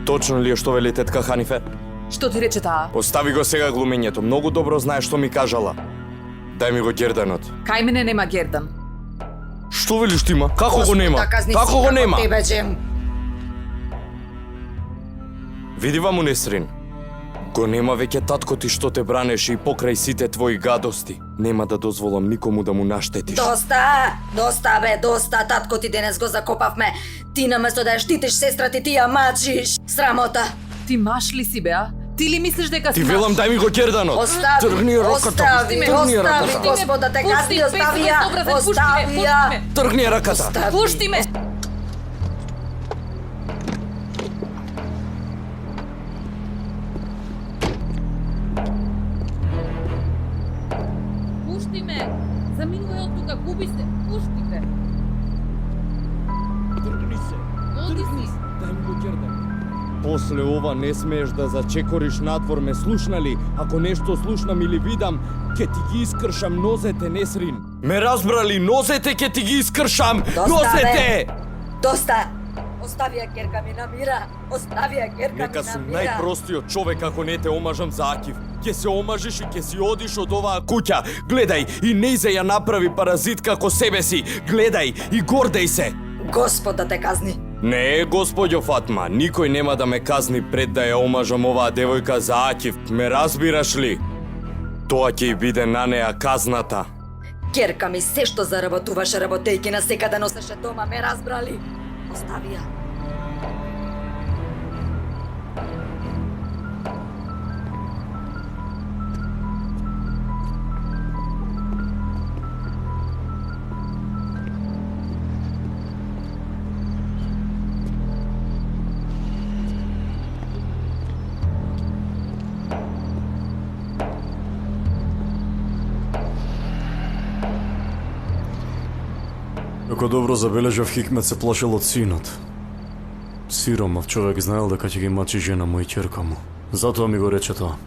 Точно ли е што вели тетка Ханифе? Што ти рече таа? Остави го сега глумењето, многу добро знае што ми кажала. Дај ми го герданот. Кај мене нема гердан. Што велиш ти ма? Како го нема? Како го нема? Тебе, Джем. Види ваму Несрин. Го нема веќе татко ти што те бранеше и покрај сите твои гадости. Нема да дозволам никому да му наштетиш. Доста бе, доста. Татко ти денес го закопавме. Ти наместо да ја штитиш сестра ти ја мачиш. Срамота. Ти маш ли си бе, а? Ти ли мислиш дека си Ти велам дај ми го герданот. Тргни раката. Остави, Господа те казни, остави ја. Тргни раката. Пушти ме. Пушти ме. Заминувај од тука, губи се. Пушти ме. Тргни се. Оди си. Дај ми го гердан. После ова не смееш да зачекориш надвор, ме слушна ли? Ако нешто слушнам или видам, ке ти ги искршам нозете, Несрин. Ме разбрали, нозете ке ти ги искршам! Нозете! Доста! Остави ја керка ми на мира! Остави ја керка ми на мира! Нека сум најпростиот човек ако не те омажам за Акив. Ке се омажиш и ке си одиш од оваа куќа. Гледај, и Нејзе ја направи паразит како себе си. Гледај и гордеј се. Господ да те казни. Не, господјо Фатма, никој нема да ме казни пред да ја омажам оваа девојка за Акив. Ме разбираш ли? Тоа ќе и биде на неа казната. Керка ми се што заработуваше работејки на секаде носеше дома, ме разбрали? Остави ја. Како добро забележав, Хикмет се плашел од синот. Сиромав човек знаел дека ќе ги мачи жена му и ќерка му. Затоа ми го рече тоа.